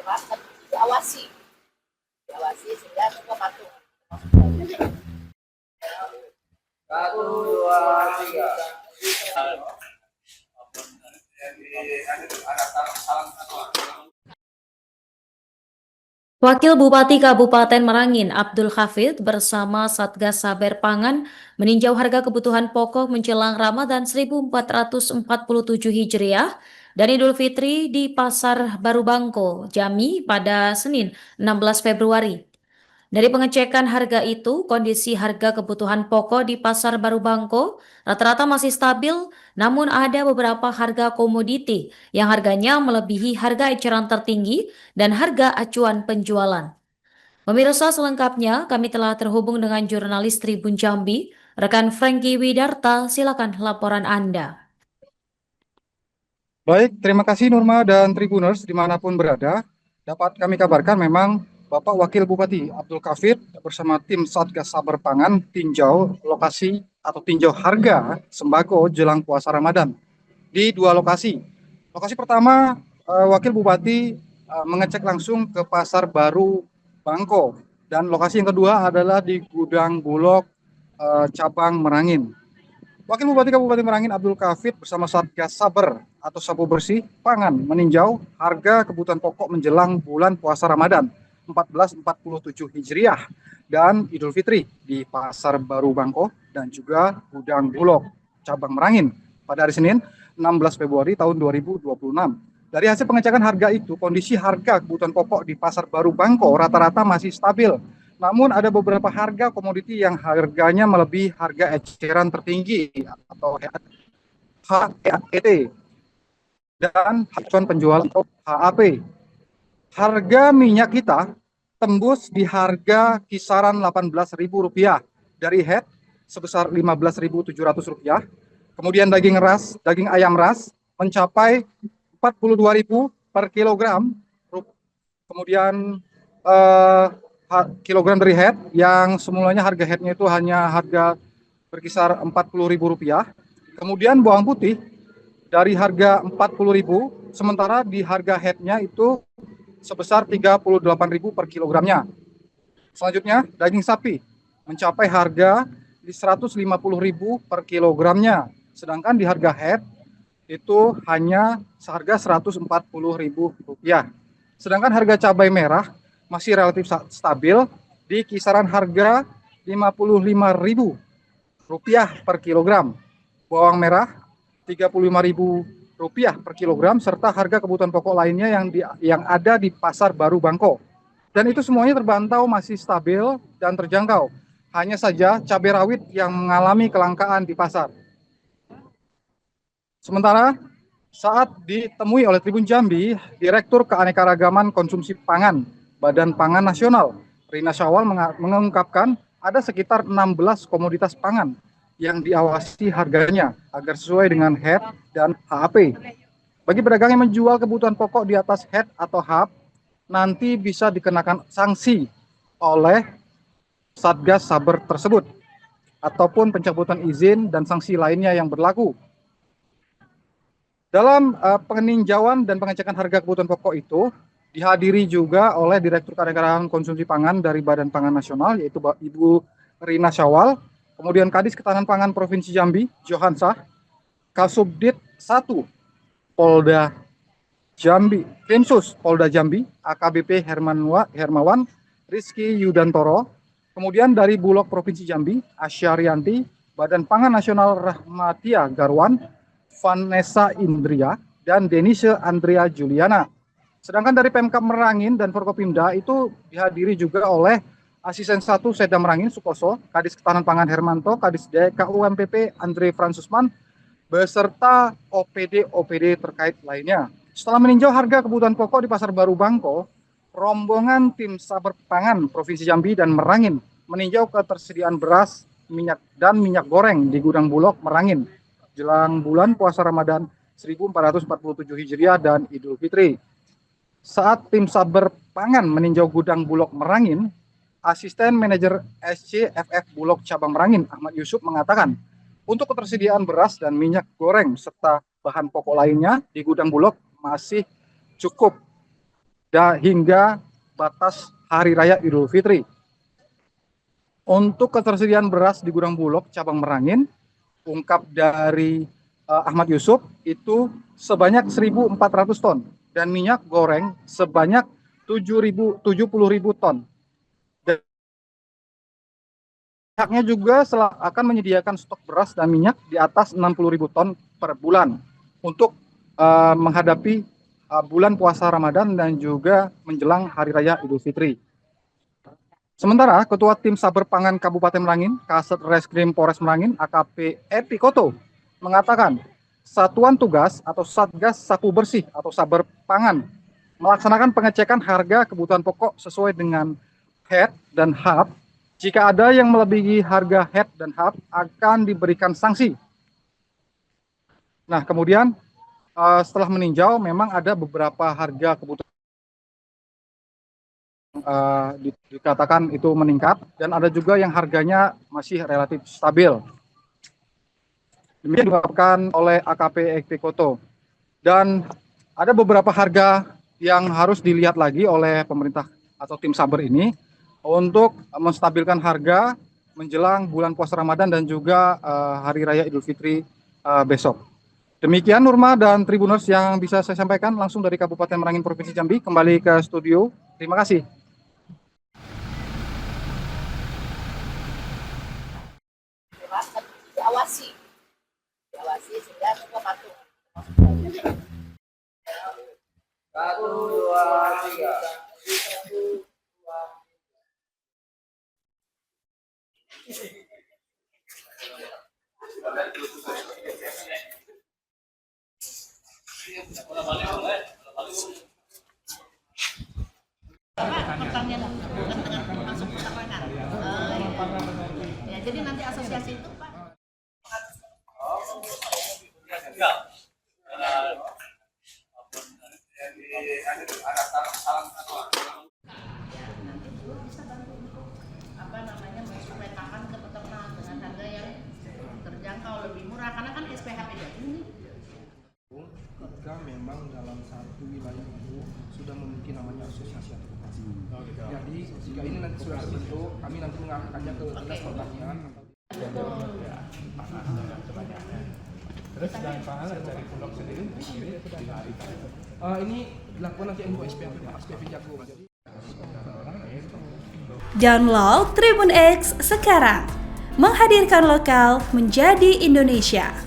masyarakat diawasi sehingga semua patuh. Satu, dua, tiga. Wakil Bupati Kabupaten Merangin Abdul Hafid bersama Satgas Saber Pangan meninjau harga kebutuhan pokok menjelang Ramadan 1447 Hijriah dan Idul Fitri di Pasar Baru Bangko, Jambi pada Senin 16 Februari. Dari pengecekan harga itu, kondisi harga kebutuhan pokok di Pasar Baru Bangko rata-rata masih stabil, namun ada beberapa harga komoditi yang harganya melebihi harga eceran tertinggi dan harga acuan penjualan. Pemirsa, selengkapnya kami telah terhubung dengan jurnalis Tribun Jambi, rekan Franky Widarta. Silakan laporan Anda. Baik, terima kasih Nurma dan Tribuners dimanapun berada. Dapat kami kabarkan memang Bapak Wakil Bupati Abdul Kafir bersama tim Satgas Saber Pangan tinjau lokasi atau tinjau harga sembako jelang puasa Ramadan di dua lokasi. Lokasi pertama, Wakil Bupati mengecek langsung ke Pasar Baru Bangko, dan lokasi yang kedua adalah di Gudang Bulog cabang Merangin. Wakil Bupati Kabupaten Merangin Abdul Kafid bersama Satgas Saber atau Sabu Bersih Pangan meninjau harga kebutuhan pokok menjelang bulan puasa Ramadan 1447 Hijriah dan Idul Fitri di Pasar Baru Bangko dan juga Gudang Bulog cabang Merangin pada hari Senin 16 Februari tahun 2026. Dari hasil pengecekan harga itu, kondisi harga kebutuhan pokok di Pasar Baru Bangko rata-rata masih stabil. Namun ada beberapa harga komoditi yang harganya melebihi harga eceran tertinggi atau HET dan acuan penjualan atau HAP. Harga minyak kita tembus di harga kisaran Rp18.000 dari HET sebesar Rp15.700. Kemudian daging ayam ras mencapai Rp42.000 per kilogram. Kemudian kilogram dari head yang semulanya harga headnya itu hanya harga berkisar Rp40.000. Kemudian bawang putih dari harga Rp40.000, sementara di harga headnya itu sebesar Rp38.000 per kilogramnya. Selanjutnya daging sapi mencapai harga di Rp150.000 per kilogramnya, sedangkan di harga head itu hanya seharga Rp140.000. Sedangkan harga cabai merah masih relatif stabil di kisaran harga Rp55.000 per kilogram. Bawang merah Rp35.000 per kilogram, serta harga kebutuhan pokok lainnya yang ada di Pasar Baru Bangko. Dan itu semuanya terpantau masih stabil dan terjangkau. Hanya saja cabai rawit yang mengalami kelangkaan di pasar. Sementara saat ditemui oleh Tribun Jambi, Direktur Keanekaragaman Konsumsi Pangan Badan Pangan Nasional, Rina Syawal mengungkapkan ada sekitar 16 komoditas pangan yang diawasi harganya agar sesuai dengan HET dan HAP. Bagi pedagang yang menjual kebutuhan pokok di atas HET atau HAP, nanti bisa dikenakan sanksi oleh Satgas Saber tersebut ataupun pencabutan izin dan sanksi lainnya yang berlaku. Dalam peninjauan dan pengecekan harga kebutuhan pokok itu dihadiri juga oleh Direktur Keanekaragaman Konsumsi Pangan dari Badan Pangan Nasional, yaitu Ibu Rina Syawal, kemudian Kadis Ketahanan Pangan Provinsi Jambi, Johansah, Kasubdit 1 Polda Jambi, Krimsus Polda Jambi, AKBP Hermawan, Rizky Yudantoro, kemudian dari Bulog Provinsi Jambi, Asyarianti, Badan Pangan Nasional Rahmatia Garwan, Vanessa Indria, dan Denise Andrea Juliana. Sedangkan dari Pemkab Merangin dan Forkopimda itu dihadiri juga oleh Asisten 1 Sedam Merangin Sukoso, Kadis Ketahanan Pangan Hermanto, Kadis DKUMPP Andre Fransusman, beserta OPD terkait lainnya. Setelah meninjau harga kebutuhan pokok di Pasar Baru Bangko, rombongan tim Saber Pangan Provinsi Jambi dan Merangin meninjau ketersediaan beras, minyak, dan minyak goreng di Gudang Bulog Merangin jelang bulan puasa Ramadan 1447 Hijriah dan Idul Fitri. Saat tim Saber Pangan meninjau Gudang Bulog Merangin, Asisten Manajer SCFF Bulog Cabang Merangin Ahmad Yusuf mengatakan, untuk ketersediaan beras dan minyak goreng serta bahan pokok lainnya di Gudang Bulog masih cukup. hingga batas Hari Raya Idul Fitri. Untuk ketersediaan beras di Gudang Bulog cabang Merangin, ungkap dari Ahmad Yusuf, itu sebanyak 1.400 ton dan minyak goreng sebanyak 70.000 ton. Dan pihaknya juga akan menyediakan stok beras dan minyak di atas 60.000 ton per bulan untuk menghadapi bulan puasa Ramadan dan juga menjelang Hari Raya Idul Fitri. Sementara Ketua Tim Saber Pangan Kabupaten Merangin, Kasat Reskrim Polres Merangin, AKP Eti Koto, mengatakan Satuan Tugas atau Satgas Sapu Bersih atau Saber Pangan melaksanakan pengecekan harga kebutuhan pokok sesuai dengan HEAD dan HAP. Jika ada yang melebihi harga HEAD dan HAP akan diberikan sanksi. Nah, kemudian setelah meninjau memang ada beberapa harga kebutuhan dikatakan itu meningkat dan ada juga yang harganya masih relatif stabil. Demikian diungkapkan oleh AKP Eti Koto. Dan ada beberapa harga yang harus dilihat lagi oleh pemerintah atau tim Saber ini untuk menstabilkan harga menjelang bulan puasa Ramadan dan juga Hari Raya Idul Fitri besok. Demikian Nurma dan Tribuners yang bisa saya sampaikan langsung dari Kabupaten Merangin Provinsi Jambi. Kembali ke studio. Terima kasih. Diawasi sehingga semua patuh. 1, 2, 3. Pertanian dengan masuk peternakan. Ya, jadi nanti asosiasi itu Pak. Nanti dulu bisa bantu memetakan ke peternak dengan harga yang terjangkau lebih murah karena kan SPHP ini. Ketika memang dalam satu wilayah itu sudah memiliki namanya asosiasi atau koperasi. Jadi jika ini nanti sudah terbentuk, kami nanti mengarahkannya ke dinas pertanian. Terus dan pangan dari Bulog sendiri sudah diarahkan. Ini dilakukan nanti SPV Jago. Download Tribun X sekarang, menghadirkan lokal menjadi Indonesia.